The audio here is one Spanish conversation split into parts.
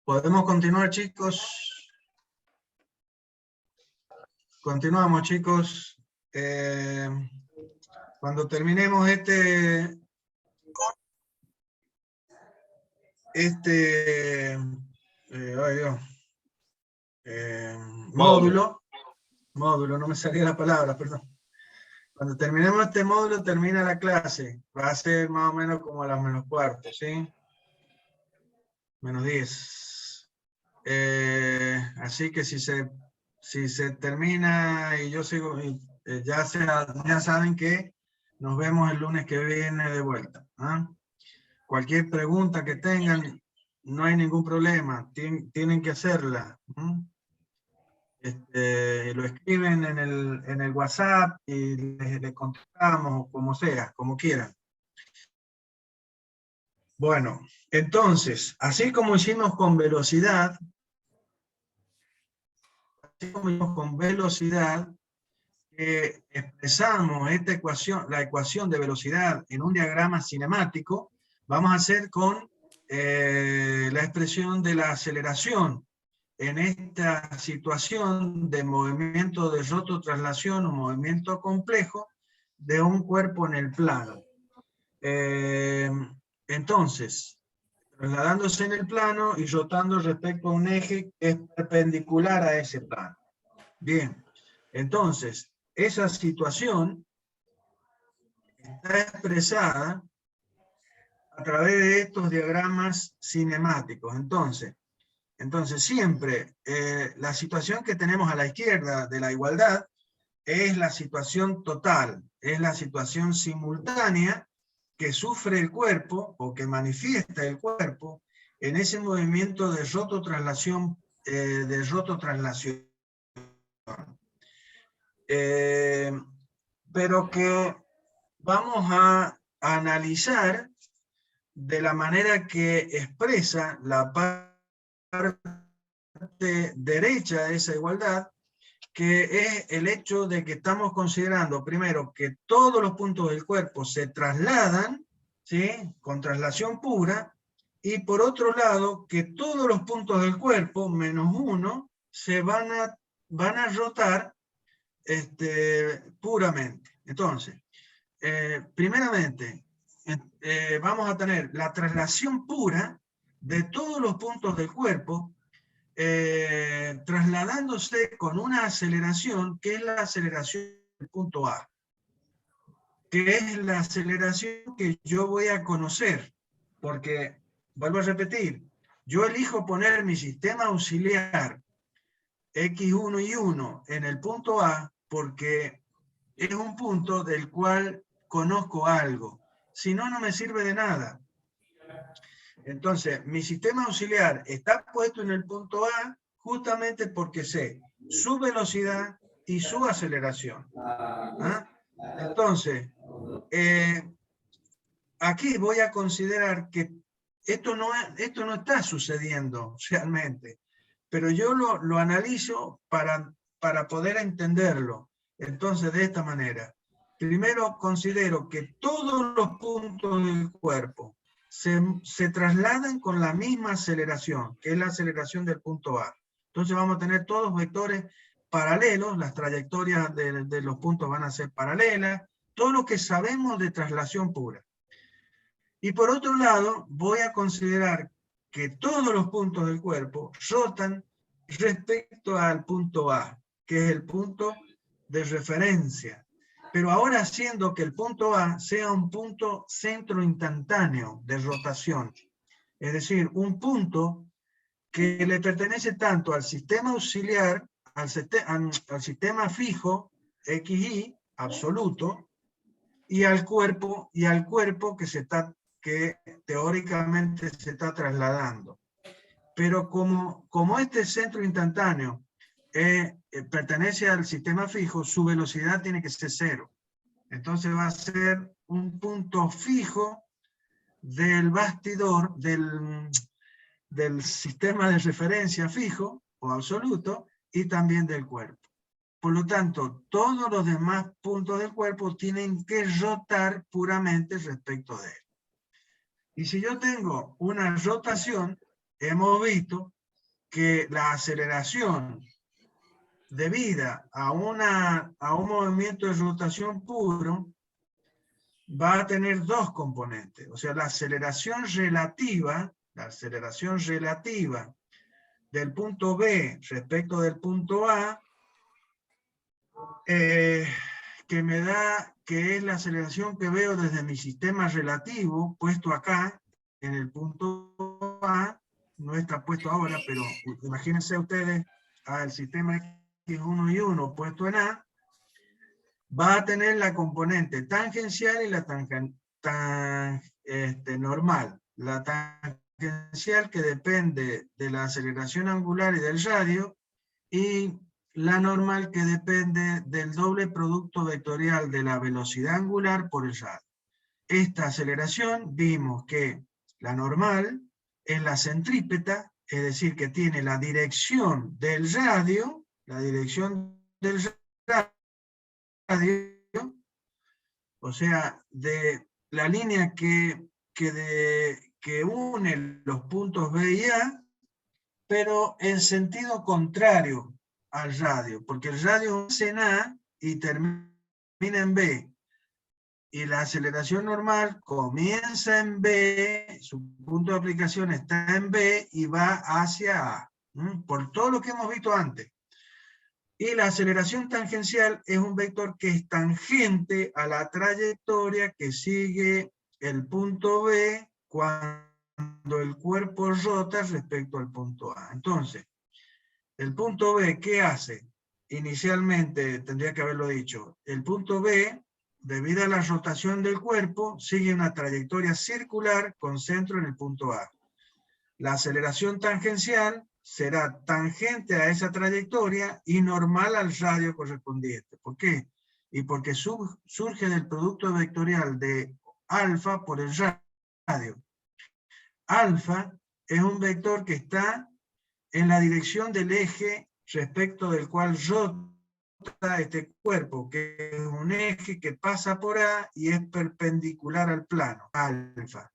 ¿Podemos continuar, chicos? Continuamos, chicos. Cuando terminemos este módulo, no me salía la palabra, perdón. Cuando terminemos este módulo, termina la clase. Va a ser más o menos como a las -4, ¿sí? -10. Así que si se termina y yo sigo, ya saben que nos vemos el lunes que viene de vuelta. Cualquier pregunta que tengan, no hay ningún problema, tienen que hacerla. Lo escriben en el WhatsApp y les contestamos, o como sea, como quieran. Bueno, entonces, así como hicimos con velocidad, expresamos esta ecuación, la ecuación de velocidad en un diagrama cinemático, vamos a hacer con la expresión de la aceleración en esta situación de movimiento de rototraslación o movimiento complejo de un cuerpo en el plano. Entonces, trasladándose en el plano y rotando respecto a un eje que es perpendicular a ese plano. Bien, entonces, esa situación está expresada a través de estos diagramas cinemáticos. Entonces siempre la situación que tenemos a la izquierda de la igualdad es la situación total, es la situación simultánea que sufre el cuerpo o que manifiesta el cuerpo en ese movimiento de rototraslación. Pero que vamos a analizar de la manera que expresa la parte derecha de esa igualdad, que es el hecho de que estamos considerando primero que todos los puntos del cuerpo se trasladan, ¿sí?, con traslación pura, y por otro lado que todos los puntos del cuerpo, menos uno, se van a rotar puramente. Entonces, primeramente, vamos a tener la traslación pura de todos los puntos del cuerpo, trasladándose con una aceleración que es la aceleración del punto A, que es la aceleración que yo voy a conocer, porque, vuelvo a repetir, yo elijo poner mi sistema auxiliar X1 y 1 en el punto A porque es un punto del cual conozco algo, si no, no me sirve de nada. Entonces, mi sistema auxiliar está puesto en el punto A justamente porque sé su velocidad y su aceleración. Entonces, aquí voy a considerar que esto no está sucediendo realmente, pero yo lo analizo para poder entenderlo. Entonces, de esta manera, primero considero que todos los puntos del cuerpo se trasladan con la misma aceleración, que es la aceleración del punto A. Entonces vamos a tener todos vectores paralelos, las trayectorias de los puntos van a ser paralelas, todo lo que sabemos de traslación pura. Y por otro lado, voy a considerar que todos los puntos del cuerpo rotan respecto al punto A, que es el punto de referencia. Pero ahora haciendo que el punto A sea un punto centro instantáneo de rotación. Es decir, un punto que le pertenece tanto al sistema auxiliar, al sistema fijo, XY, absoluto, y al cuerpo que teóricamente se está trasladando. Pero como este centro instantáneo pertenece al sistema fijo, su velocidad tiene que ser 0. Entonces va a ser un punto fijo del bastidor, del sistema de referencia fijo o absoluto, y también del cuerpo. Por lo tanto, todos los demás puntos del cuerpo tienen que rotar puramente respecto de él. Y si yo tengo una rotación, hemos visto que la aceleración debida a un movimiento de rotación puro va a tener dos componentes. O sea, la aceleración relativa del punto B respecto del punto A, que me da, que es la aceleración que veo desde mi sistema relativo, puesto acá, en el punto A, no está puesto ahora, pero imagínense ustedes al sistema X1 y 1 puesto en A, va a tener la componente tangencial y la normal. La tangencial, que depende de la aceleración angular y del radio, y la normal, que depende del doble producto vectorial de la velocidad angular por el radio. Esta aceleración, vimos que la normal es la centrípeta, es decir, que tiene la dirección del radio, o sea, de la línea que une los puntos B y A, pero en sentido contrario al radio, porque el radio es en A y termina en B, y la aceleración normal comienza en B, su punto de aplicación está en B y va hacia A, por todo lo que hemos visto antes. Y la aceleración tangencial es un vector que es tangente a la trayectoria que sigue el punto B cuando el cuerpo rota respecto al punto A. Entonces, el punto B, ¿qué hace? Inicialmente, tendría que haberlo dicho, el punto B, debido a la rotación del cuerpo, sigue una trayectoria circular con centro en el punto A. La aceleración tangencial será tangente a esa trayectoria y normal al radio correspondiente. ¿Por qué? Y porque surge del producto vectorial de alfa por el radio. Alfa es un vector que está en la dirección del eje respecto del cual rota este cuerpo, que es un eje que pasa por A y es perpendicular al plano, alfa.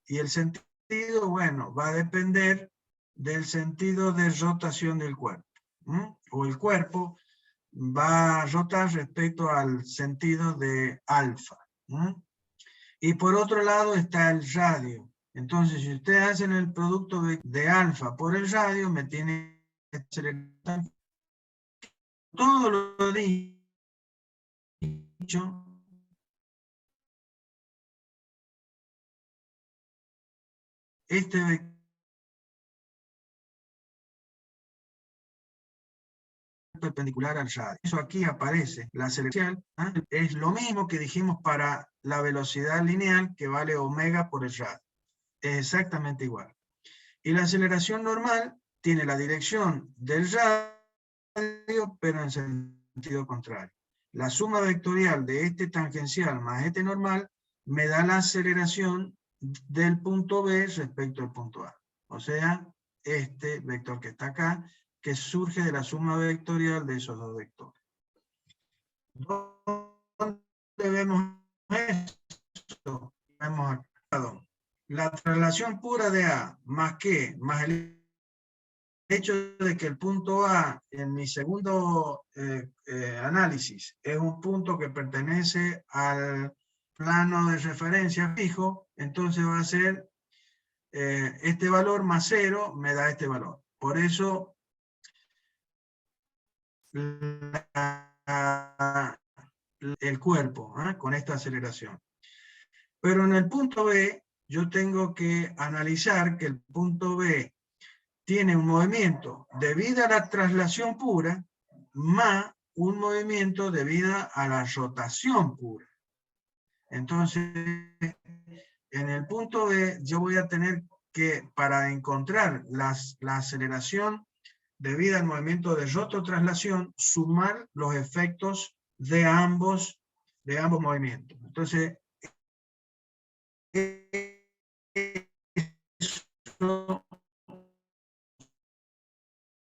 Y el sentido, bueno, va a depender del sentido de rotación del cuerpo. O el cuerpo va a rotar respecto al sentido de alfa. Y por otro lado está el radio. Entonces, si ustedes hacen el producto de alfa por el radio, me tiene que acelerar todo lo dicho. Este vector perpendicular al radio. Eso aquí aparece. La aceleración es lo mismo que dijimos para la velocidad lineal, que vale omega por el radio. Es exactamente igual. Y la aceleración normal tiene la dirección del radio, pero en sentido contrario. La suma vectorial de este tangencial más este normal me da la aceleración del punto B respecto al punto A. O sea, este vector que está acá, que surge de la suma vectorial de esos dos vectores. ¿Dónde vemos esto? Vemos acá. La traslación pura de A más el hecho de que el punto A en mi segundo análisis es un punto que pertenece al plano de referencia fijo, entonces va a ser este valor más 0 me da este valor. Por eso el cuerpo, con esta aceleración. Pero en el punto B yo tengo que analizar que el punto B tiene un movimiento debido a la traslación pura más un movimiento debido a la rotación pura. Entonces, en el punto B yo voy a tener que, para encontrar la aceleración debida al movimiento de rototraslación, sumar los efectos de ambos movimientos. Entonces, eso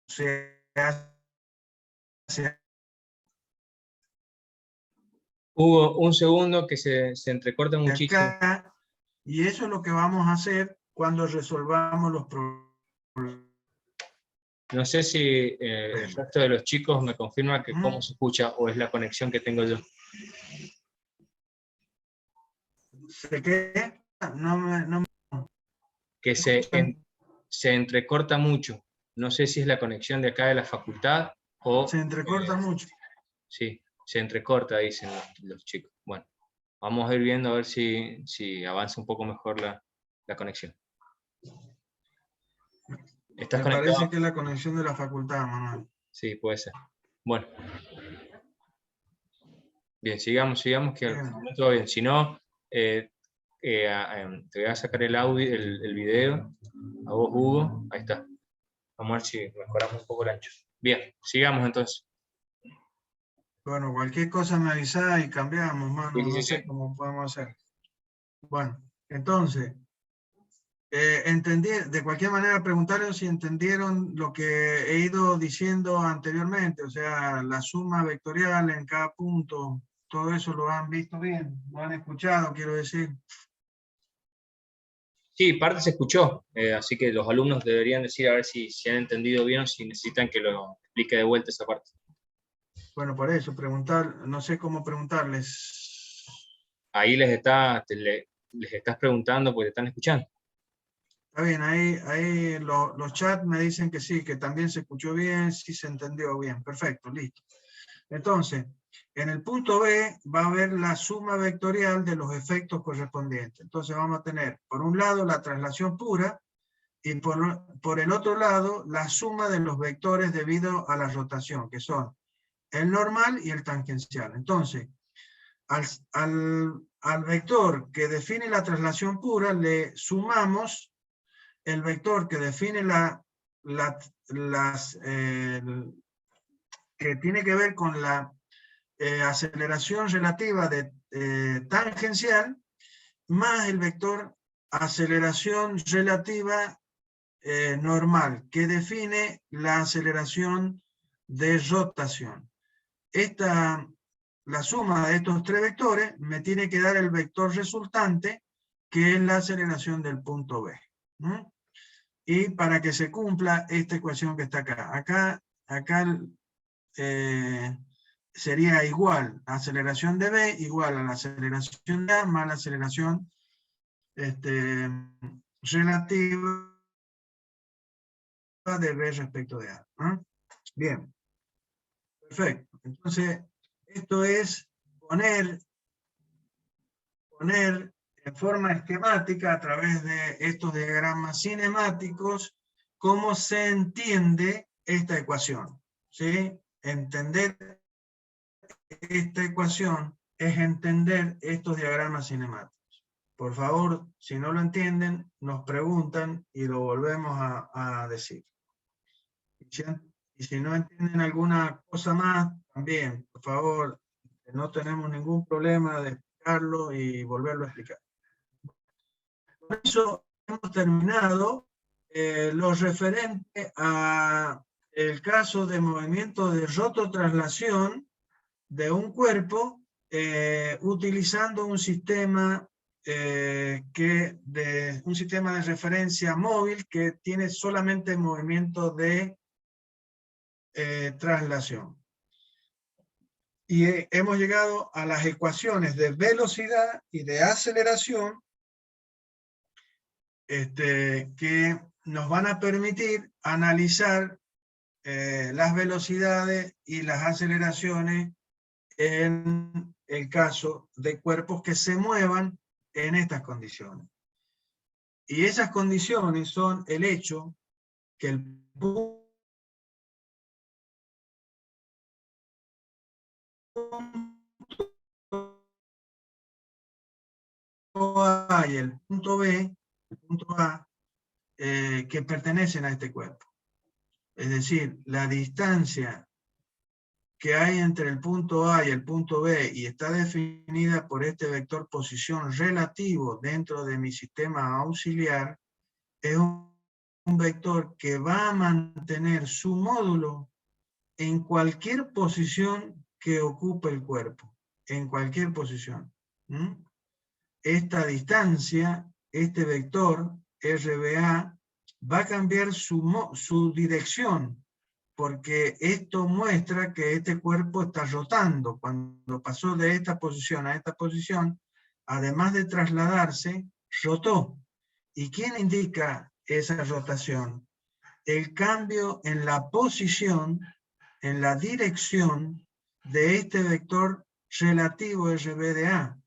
se hace. Hubo un segundo que se entrecorta muchísimo. Acá, y eso es lo que vamos a hacer cuando resolvamos los problemas. No sé si el resto de los chicos me confirma que cómo se escucha o es la conexión que tengo yo. ¿Se qué? No Que se entrecorta mucho. No sé si es la conexión de acá de la facultad o... se entrecorta mucho. Sí, se entrecorta, dicen los chicos. Bueno, vamos a ir viendo a ver si avanza un poco mejor la conexión. ¿Estás Me conectado? parece que es la conexión de la facultad, Manuel. Sí, puede ser. Bueno. Bien, sigamos, que al momento va bien. Si no, te voy a sacar el audio, el video, a vos, Hugo. Ahí está. Vamos a ver si mejoramos un poco el ancho. Bien, sigamos entonces. Bueno, cualquier cosa me avisá y cambiamos, mano. Sí. No sé cómo podemos hacer. Bueno, entonces, entendí, de cualquier manera preguntaron si entendieron lo que he ido diciendo anteriormente, o sea, la suma vectorial en cada punto, todo eso lo han visto bien, lo han escuchado, quiero decir. Sí, parte se escuchó, así que los alumnos deberían decir a ver si han entendido bien o si necesitan que lo explique de vuelta esa parte. Bueno, por eso, preguntar, no sé cómo preguntarles. Ahí les estás preguntando porque te están escuchando. Está bien, ahí los chats me dicen que sí, que también se escuchó bien, sí se entendió bien. Perfecto, listo. Entonces, en el punto B va a haber la suma vectorial de los efectos correspondientes. Entonces vamos a tener, por un lado, la traslación pura y por el otro lado, la suma de los vectores debido a la rotación, que son el normal y el tangencial. Entonces, al vector que define la traslación pura le sumamos el vector que define que tiene que ver con la aceleración relativa de tangencial, más el vector aceleración relativa normal, que define la aceleración de rotación. La suma de estos tres vectores me tiene que dar el vector resultante, que es la aceleración del punto B. Y para que se cumpla esta ecuación que está acá. Acá sería igual, la aceleración de B igual a la aceleración de A más la aceleración relativa de B respecto de A. Bien, perfecto. Entonces, esto es poner en forma esquemática a través de estos diagramas cinemáticos cómo se entiende esta ecuación. ¿Sí? Entender esta ecuación es entender estos diagramas cinemáticos. Por favor, si no lo entienden, nos preguntan y lo volvemos a decir. Y si no entienden alguna cosa más, también, por favor, no tenemos ningún problema de explicarlo y volverlo a explicar. Por eso hemos terminado lo referente a el caso de movimiento de rototraslación de un cuerpo utilizando un sistema un sistema de referencia móvil que tiene solamente movimiento de traslación. Y hemos llegado a las ecuaciones de velocidad y de aceleración que nos van a permitir analizar las velocidades y las aceleraciones en el caso de cuerpos que se muevan en estas condiciones. Y esas condiciones son el hecho que el punto A y el punto B, el punto A, que pertenecen a este cuerpo. Es decir, la distancia que hay entre el punto A y el punto B y está definida por este vector posición relativo dentro de mi sistema auxiliar, es un vector que va a mantener su módulo en cualquier posición que ocupe el cuerpo, en cualquier posición. Esta distancia, este vector, RBA, va a cambiar su dirección, porque esto muestra que este cuerpo está rotando. Cuando pasó de esta posición a esta posición, además de trasladarse, rotó. ¿Y quién indica esa rotación? El cambio en la posición, en la dirección de este vector relativo RB de A.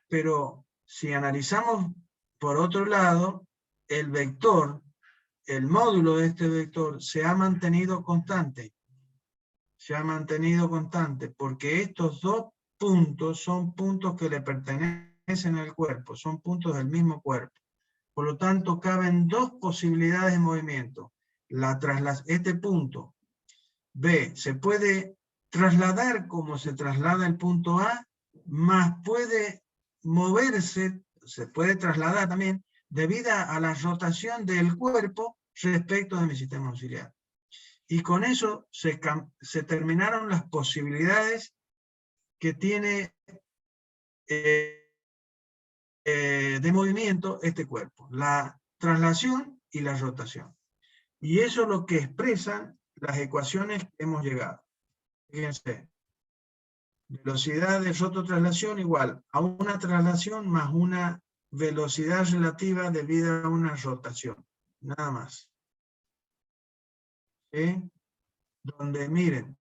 Pero si analizamos por otro lado, el vector, el módulo de este vector se ha mantenido constante. Se ha mantenido constante porque estos dos puntos son puntos que le pertenecen al cuerpo, son puntos del mismo cuerpo. Por lo tanto, caben dos posibilidades de movimiento. Este punto B se puede trasladar como se traslada el punto A, más puede moverse, se puede trasladar también, debido a la rotación del cuerpo respecto de mi sistema auxiliar. Y con eso se terminaron las posibilidades que tiene de movimiento este cuerpo, la traslación y la rotación. Y eso es lo que expresan las ecuaciones que hemos llegado. Fíjense, velocidad de rototraslación igual a una traslación más una velocidad relativa debido a una rotación. Nada más. ¿Sí? Donde miren,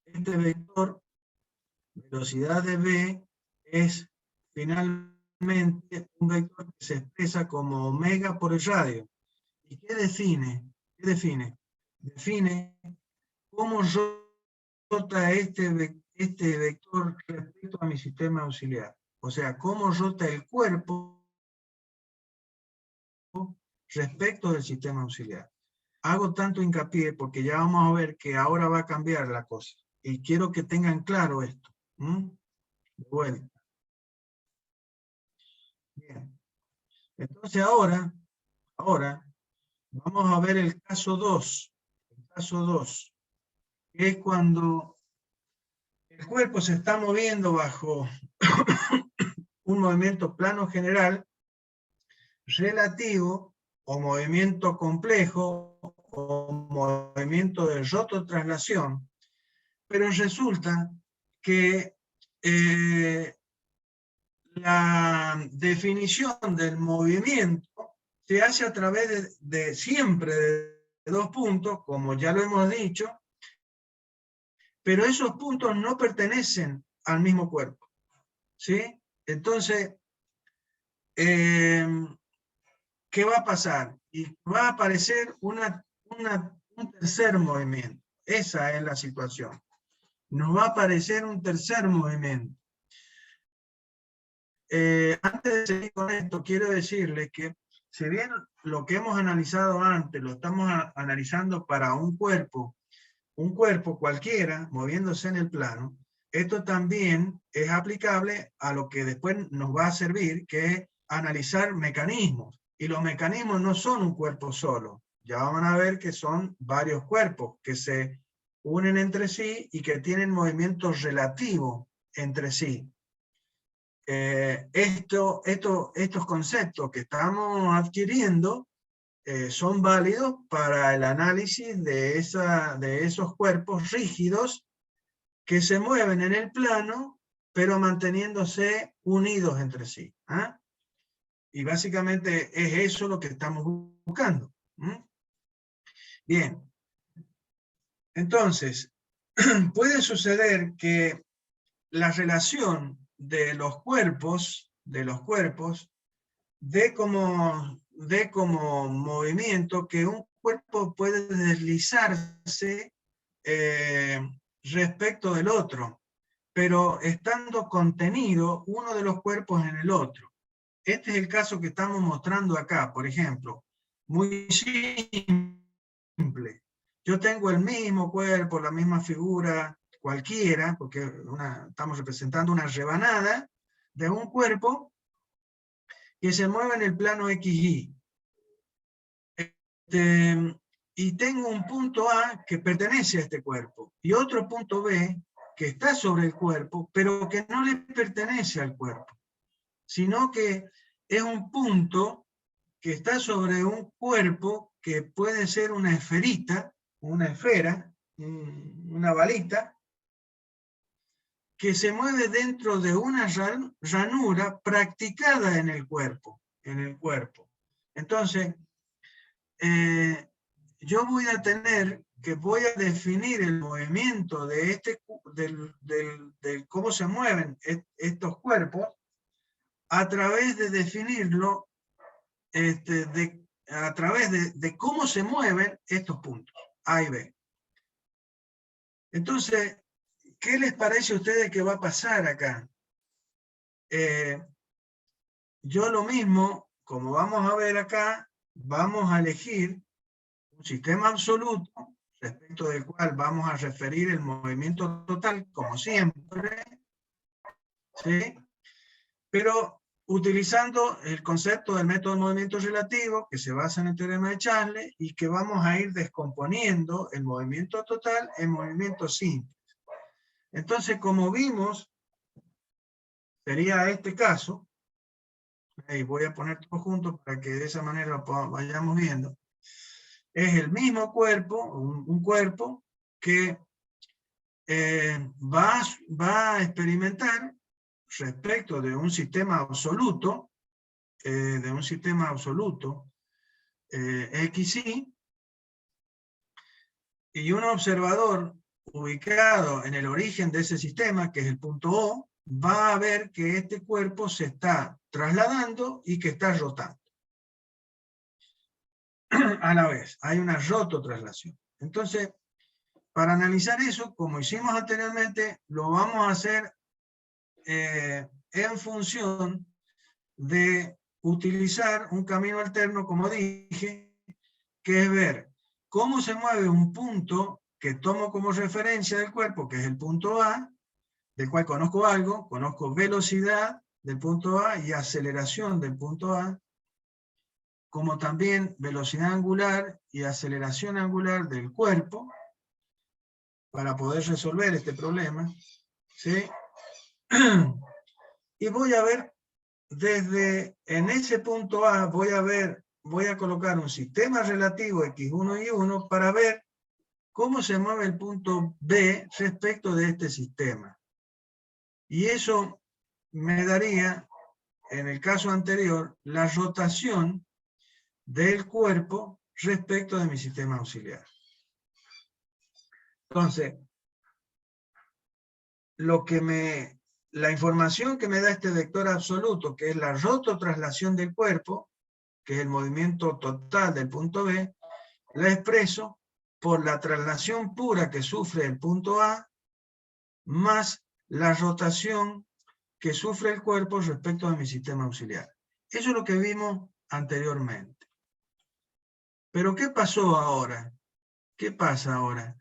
este vector, velocidad de v, es finalmente un vector que se expresa como omega por el radio. ¿Y qué define? ¿Qué define? Define cómo rota este vector respecto a mi sistema auxiliar. O sea, cómo rota el cuerpo respecto del sistema auxiliar. Hago tanto hincapié porque ya vamos a ver que ahora va a cambiar la cosa. Y quiero que tengan claro esto. De vuelta. Bien. Entonces ahora vamos a ver el caso 2. El caso 2, que es cuando el cuerpo se está moviendo bajo un movimiento plano general relativo o movimiento complejo o movimiento de rototraslación, pero resulta que la definición del movimiento se hace a través de siempre de dos puntos, como ya lo hemos dicho, pero esos puntos no pertenecen al mismo cuerpo. ¿Sí? Entonces, ¿qué va a pasar? Y va a aparecer un tercer movimiento. Esa es la situación. Nos va a aparecer un tercer movimiento. Antes de seguir con esto, quiero decirles que si bien lo que hemos analizado antes lo estamos analizando para un cuerpo cualquiera moviéndose en el plano, esto también es aplicable a lo que después nos va a servir, que es analizar mecanismos. Y los mecanismos no son un cuerpo solo. Ya van a ver que son varios cuerpos que se unen entre sí y que tienen movimientos relativos entre sí. Estos conceptos que estamos adquiriendo son válidos para el análisis de esos cuerpos rígidos que se mueven en el plano, pero manteniéndose unidos entre sí. ¿Ah? Y básicamente es eso lo que estamos buscando. Bien. Entonces, puede suceder que la relación de los cuerpos dé como movimiento que un cuerpo puede deslizarse respecto del otro, pero estando contenido uno de los cuerpos en el otro. Este es el caso que estamos mostrando acá, por ejemplo. Muy simple. Yo tengo el mismo cuerpo, la misma figura, cualquiera, porque estamos representando una rebanada de un cuerpo que se mueve en el plano XY. Y tengo un punto A que pertenece a este cuerpo, y otro punto B que está sobre el cuerpo, pero que no le pertenece al cuerpo, sino que es un punto que está sobre un cuerpo que puede ser una esferita, una esfera, una balita, que se mueve dentro de una ranura practicada en el cuerpo. Entonces, yo voy a tener que voy a definir el movimiento de cómo se mueven estos cuerpos a través de definirlo, a través de cómo se mueven estos puntos, A y B. Entonces, ¿qué les parece a ustedes que va a pasar acá? Yo lo mismo, como vamos a ver acá, vamos a elegir un sistema absoluto, respecto del cual vamos a referir el movimiento total, como siempre, ¿sí? Pero utilizando el concepto del método de movimiento relativo, que se basa en el teorema de Charles, y que vamos a ir descomponiendo el movimiento total en movimientos simples. Entonces, como vimos, sería este caso, y voy a poner todo junto para que de esa manera lo vayamos viendo. Es el mismo cuerpo, un cuerpo que va a experimentar respecto de un sistema absoluto, XY, y un observador ubicado en el origen de ese sistema, que es el punto O, va a ver que este cuerpo se está trasladando y que está rotando. A la vez, hay una rototraslación. Entonces, para analizar eso, como hicimos anteriormente, lo vamos a hacer en función de utilizar un camino alterno, como dije, que es ver cómo se mueve un punto que tomo como referencia del cuerpo, que es el punto A, del cual conozco algo, conozco velocidad del punto A y aceleración del punto A, como también velocidad angular y aceleración angular del cuerpo, para poder resolver este problema, ¿sí? Y voy a ver, en ese punto A, voy a colocar un sistema relativo X1 y 1 para ver cómo se mueve el punto B respecto de este sistema. Y eso me daría, en el caso anterior, la rotación del cuerpo respecto de mi sistema auxiliar. Entonces, la información que me da este vector absoluto, que es la rototraslación del cuerpo, que es el movimiento total del punto B, la expreso por la traslación pura que sufre el punto A, más la rotación que sufre el cuerpo respecto de mi sistema auxiliar. Eso es lo que vimos anteriormente. Pero ¿qué pasó ahora? ¿Qué pasa ahora?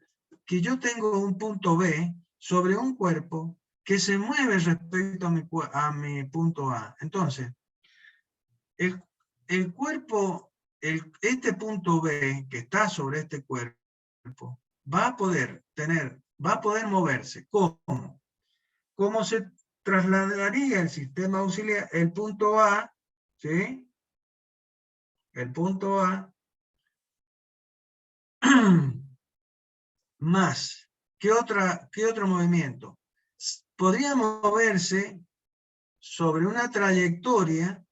Que yo tengo un punto B sobre un cuerpo que se mueve respecto a mi punto A. Entonces, el cuerpo, este punto B que está sobre este cuerpo, va a poder moverse. ¿Cómo? ¿Cómo se trasladaría el sistema auxiliar, el punto A, ¿sí? El punto A, más, ¿qué otro movimiento? Podría moverse sobre una trayectoria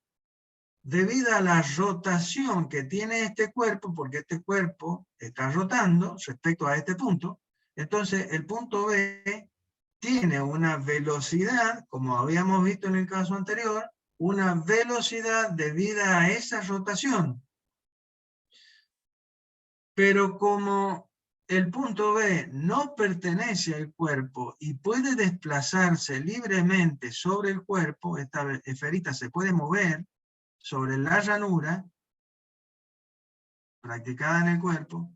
debido a la rotación que tiene este cuerpo, porque este cuerpo está rotando respecto a este punto. Entonces, el punto B tiene una velocidad, como habíamos visto en el caso anterior, una velocidad debida a esa rotación. Pero como el punto B no pertenece al cuerpo y puede desplazarse libremente sobre el cuerpo, esta esferita se puede mover sobre la ranura practicada en el cuerpo,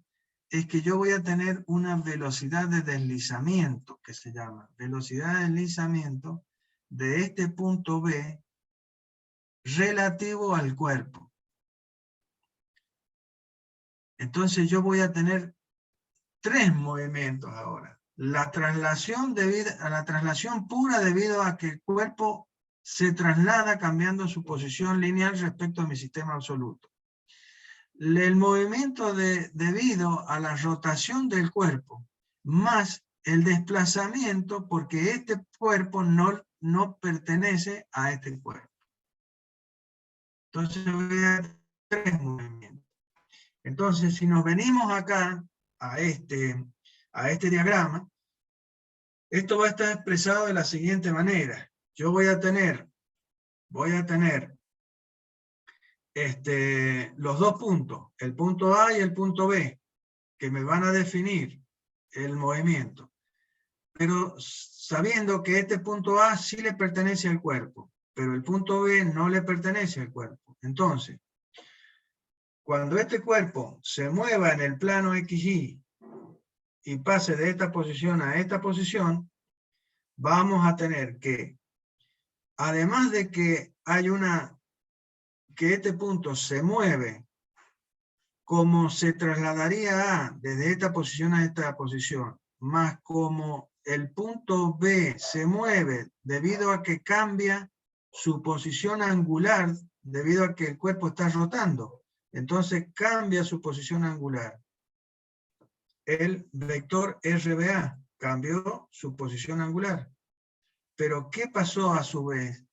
es que yo voy a tener una velocidad de deslizamiento, que se llama velocidad de deslizamiento de este punto B relativo al cuerpo. Entonces yo voy a tener tres movimientos ahora. La traslación pura debido a que el cuerpo se traslada cambiando su posición lineal respecto a mi sistema absoluto. el movimiento debido a la rotación del cuerpo, más el desplazamiento, porque este cuerpo no pertenece a este cuerpo. Entonces voy a dar 3 movimientos. Entonces, si nos venimos acá a este diagrama, esto va a estar expresado de la siguiente manera. Yo voy a tener los 2 puntos, el punto A y el punto B, que me van a definir el movimiento. Pero sabiendo que este punto A sí le pertenece al cuerpo, pero el punto B no le pertenece al cuerpo. Entonces, cuando este cuerpo se mueva en el plano XY y pase de esta posición a esta posición, vamos a tener que, además de que que este punto se mueve como se trasladaría A desde esta posición a esta posición, más como el punto B se mueve debido a que cambia su posición angular, debido a que el cuerpo está rotando. Entonces cambia su posición angular. El vector RBA cambió su posición angular. Pero ¿qué pasó a su vez?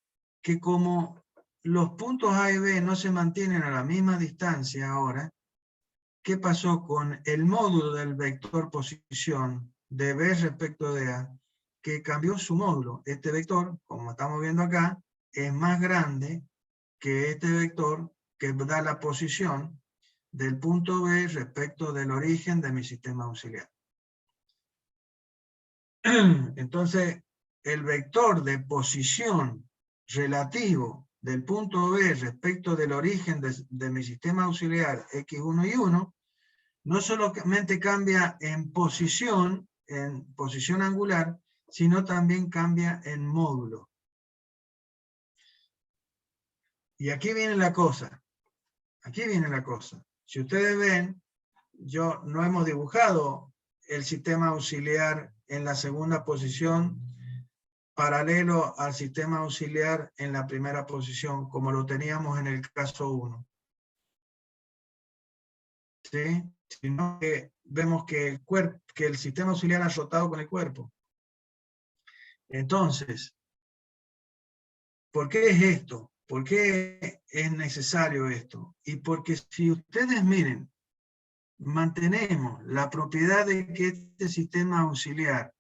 Que como los puntos A y B no se mantienen a la misma distancia ahora, ¿qué pasó con el módulo del vector posición de B respecto de A? Que cambió su módulo. Este vector, como estamos viendo acá, es más grande que este vector que da la posición del punto B respecto del origen de mi sistema auxiliar. Entonces, el vector de posición relativo del punto B respecto del origen de mi sistema auxiliar X1 y 1, no solamente cambia en posición angular, sino también cambia en módulo. Y aquí viene la cosa. Aquí viene la cosa. Si ustedes ven, no hemos dibujado el sistema auxiliar en la segunda posición paralelo al sistema auxiliar en la primera posición, como lo teníamos en el caso 1. ¿Sí? Sino que vemos que el sistema auxiliar ha rotado con el cuerpo. Entonces, ¿por qué es esto? ¿Por qué es necesario esto? Y porque si ustedes miren, mantenemos la propiedad de que este sistema auxiliar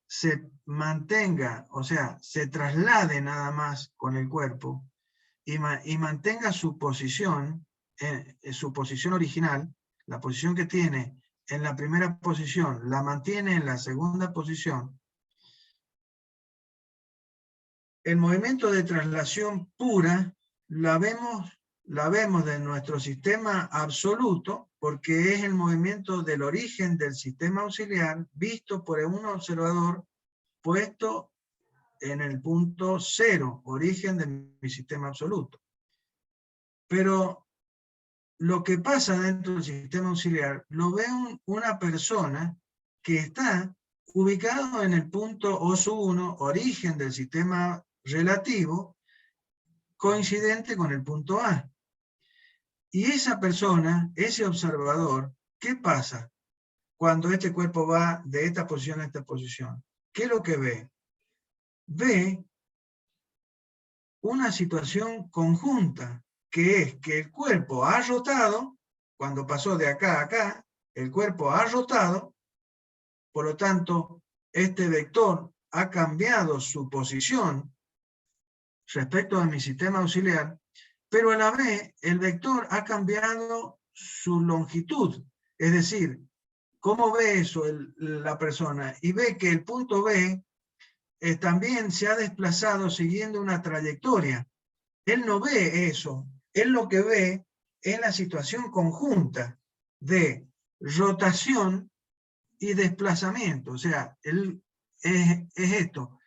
se mantenga, o sea, se traslade nada más con el cuerpo y mantenga su posición original, la posición que tiene en la primera posición, la mantiene en la segunda posición. El movimiento de traslación pura la vemos de nuestro sistema absoluto, porque es el movimiento del origen del sistema auxiliar visto por un observador puesto en el punto 0, origen de mi sistema absoluto. Pero lo que pasa dentro del sistema auxiliar lo ve una persona que está ubicado en el punto O1, origen del sistema relativo, coincidente con el punto A. Y esa persona, ese observador, ¿qué pasa cuando este cuerpo va de esta posición a esta posición? ¿Qué es lo que ve? Ve una situación conjunta, que es que el cuerpo ha rotado, cuando pasó de acá a acá, el cuerpo ha rotado, por lo tanto, este vector ha cambiado su posición respecto a mi sistema auxiliar, pero a la vez el vector ha cambiado su longitud, es decir, ¿cómo ve eso la persona? Y ve que el punto B también se ha desplazado siguiendo una trayectoria. Él no ve eso, él lo que ve es la situación conjunta de rotación y desplazamiento, o sea, es esto.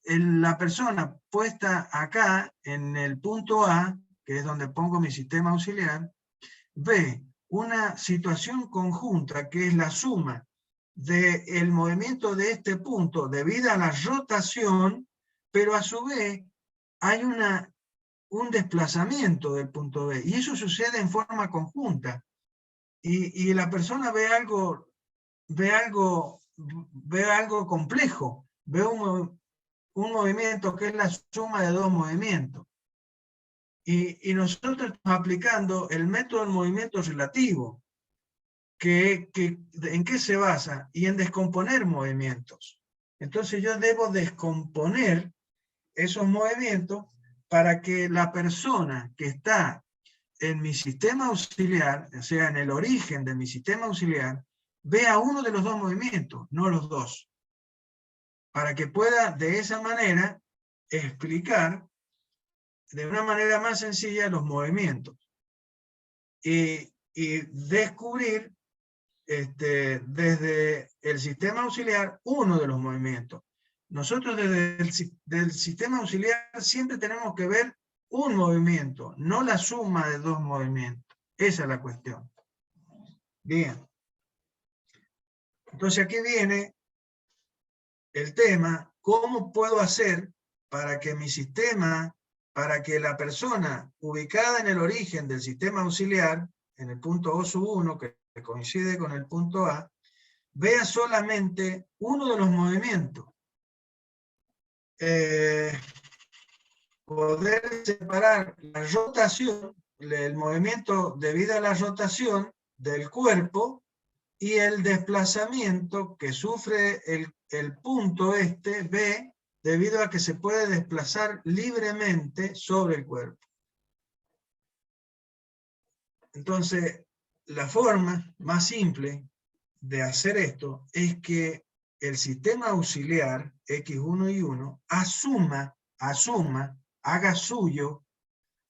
La persona puesta acá en el punto A, que es donde pongo mi sistema auxiliar, ve una situación conjunta que es la suma del movimiento de este punto debido a la rotación, pero a su vez hay una un desplazamiento del punto B, y eso sucede en forma conjunta, y la persona ve algo complejo, ve un movimiento que es la suma de dos movimientos, y nosotros estamos aplicando el método del movimiento relativo, ¿en qué se basa? Y en descomponer movimientos. Entonces yo debo descomponer esos movimientos para que la persona que está en mi sistema auxiliar, o sea, en el origen de mi sistema auxiliar, vea uno de los dos movimientos, no los dos. Para que pueda de esa manera explicar de una manera más sencilla los movimientos. Y descubrir desde el sistema auxiliar uno de los movimientos. Nosotros desde el sistema auxiliar siempre tenemos que ver un movimiento, no la suma de dos movimientos. Esa es la cuestión. Bien. Entonces aquí viene el tema, ¿cómo puedo hacer para que mi sistema, para que la persona ubicada en el origen del sistema auxiliar, en el punto O1, que coincide con el punto A, vea solamente uno de los movimientos? Poder separar la rotación, el movimiento debido a la rotación del cuerpo y el desplazamiento que sufre el punto B debido a que se puede desplazar libremente sobre el cuerpo. Entonces, la forma más simple de hacer esto es que el sistema auxiliar X1 y 1 asuma, haga suyo,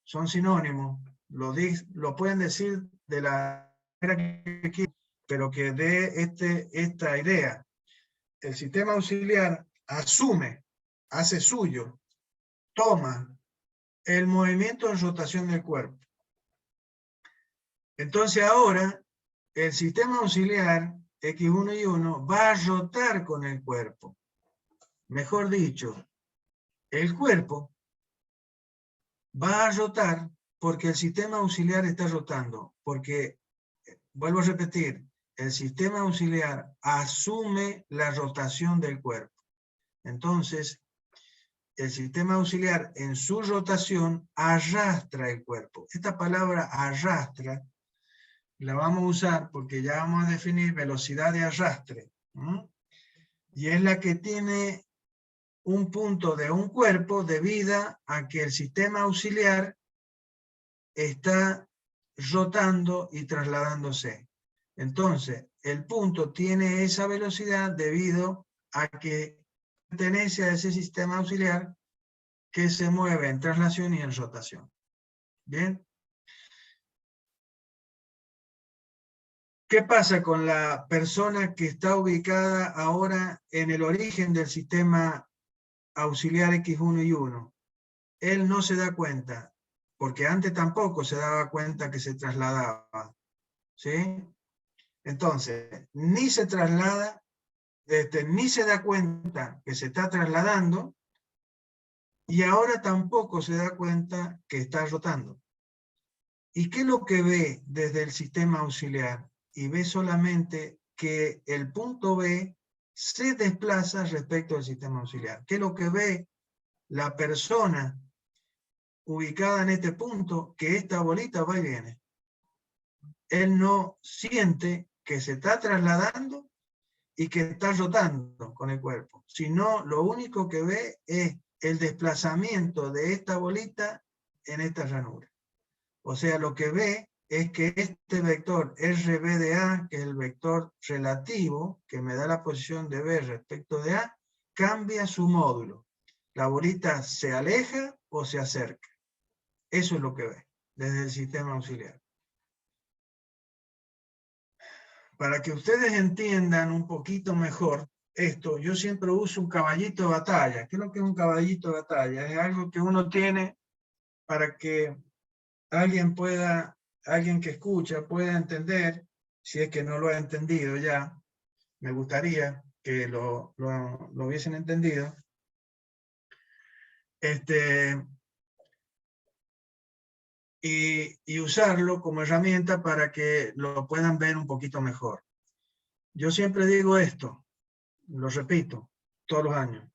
son sinónimos, lo pueden decir de la manera que quieran, pero que dé esta idea. El sistema auxiliar asume, hace suyo, toma el movimiento de rotación del cuerpo. Entonces ahora el sistema auxiliar X1 y 1 va a rotar con el cuerpo. Mejor dicho, el cuerpo va a rotar porque el sistema auxiliar está rotando. Porque, vuelvo a repetir, el sistema auxiliar asume la rotación del cuerpo. Entonces, el sistema auxiliar en su rotación arrastra el cuerpo. Esta palabra arrastra la vamos a usar porque ya vamos a definir velocidad de arrastre. Y es la que tiene un punto de un cuerpo debido a que el sistema auxiliar está rotando y trasladándose. Entonces, el punto tiene esa velocidad debido a que pertenece a ese sistema auxiliar que se mueve en traslación y en rotación. ¿Bien? ¿Qué pasa con la persona que está ubicada ahora en el origen del sistema auxiliar X1 y 1? Él no se da cuenta, porque antes tampoco se daba cuenta que se trasladaba. ¿Sí? Entonces, ni se traslada, ni se da cuenta que se está trasladando, y ahora tampoco se da cuenta que está rotando. ¿Y qué es lo que ve desde el sistema auxiliar? Y ve solamente que el punto B se desplaza respecto al sistema auxiliar. ¿Qué es lo que ve la persona ubicada en este punto? Que esta bolita va y viene. Él no siente que se está trasladando y que está rotando con el cuerpo, sino lo único que ve es el desplazamiento de esta bolita en esta ranura. O sea, lo que ve es que este vector RB de A, que es el vector relativo, que me da la posición de B respecto de A, cambia su módulo. La bolita se aleja o se acerca. Eso es lo que ve desde el sistema auxiliar. Para que ustedes entiendan un poquito mejor esto, yo siempre uso un caballito de batalla. ¿Qué es lo que es un caballito de batalla? Es algo que uno tiene para que alguien que escucha pueda entender, si es que no lo ha entendido ya, me gustaría que lo hubiesen entendido. y usarlo como herramienta para que lo puedan ver un poquito mejor. Yo siempre digo esto, lo repito, todos los años.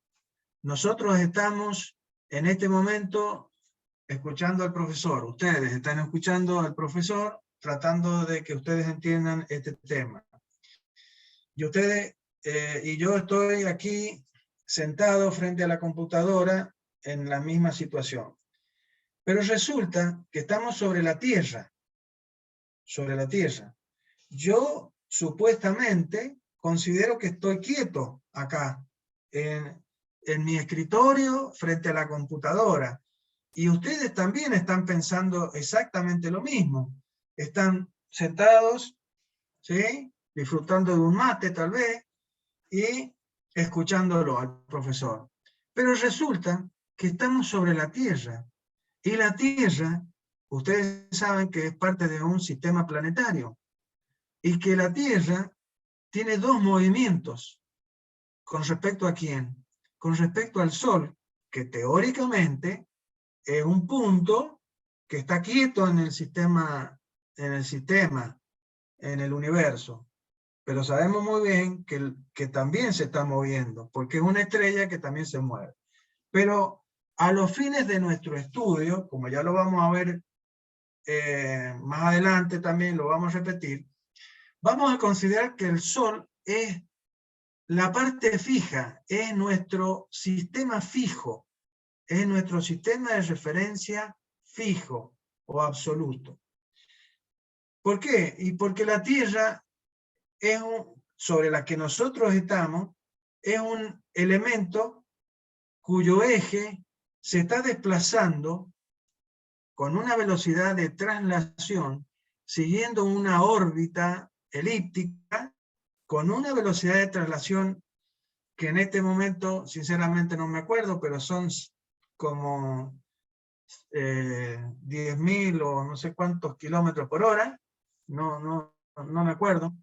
Nosotros estamos en este momento escuchando al profesor. Ustedes están escuchando al profesor, tratando de que ustedes entiendan este tema. Y ustedes y yo estoy aquí sentado frente a la computadora en la misma situación. Pero resulta que estamos sobre la Tierra. Sobre la Tierra. Yo supuestamente considero que estoy quieto acá, en mi escritorio frente a la computadora. Y ustedes también están pensando exactamente lo mismo. Están sentados, ¿sí? Disfrutando de un mate tal vez, y escuchándolo al profesor. Pero resulta que estamos sobre la Tierra. Y la Tierra, ustedes saben que es parte de un sistema planetario. Y que la Tierra tiene dos movimientos. ¿Con respecto a quién? Con respecto al Sol, que teóricamente es un punto que está quieto en el universo. Pero sabemos muy bien que también se está moviendo, porque es una estrella que también se mueve. Pero a los fines de nuestro estudio, como ya lo vamos a ver más adelante también, lo vamos a repetir, vamos a considerar que el Sol es la parte fija, es nuestro sistema fijo, es nuestro sistema de referencia fijo o absoluto. ¿Por qué? Y porque la Tierra sobre la que nosotros estamos es un elemento cuyo eje se está desplazando con una velocidad de traslación siguiendo una órbita elíptica con una velocidad de traslación que en este momento sinceramente no me acuerdo, pero son como 10.000 o no sé cuántos kilómetros por hora, no me acuerdo,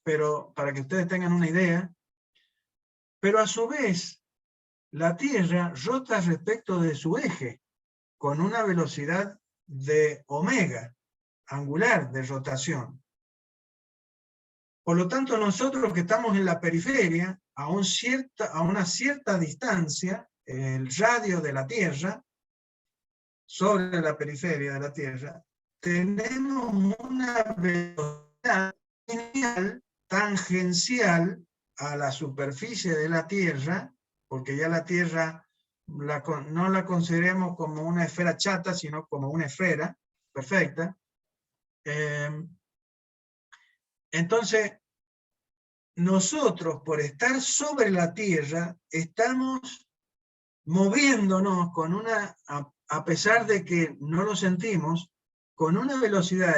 pero para que ustedes tengan una idea. Pero a su vez, la Tierra rota respecto de su eje, con una velocidad de omega, angular de rotación. Por lo tanto, nosotros que estamos en la periferia, a una cierta distancia, el radio de la Tierra, sobre la periferia de la Tierra, tenemos una velocidad lineal tangencial a la superficie de la Tierra, porque ya la Tierra no la consideremos como una esfera chata, sino como una esfera perfecta. Entonces, nosotros, por estar sobre la Tierra, estamos moviéndonos con a pesar de que no lo sentimos, con una velocidad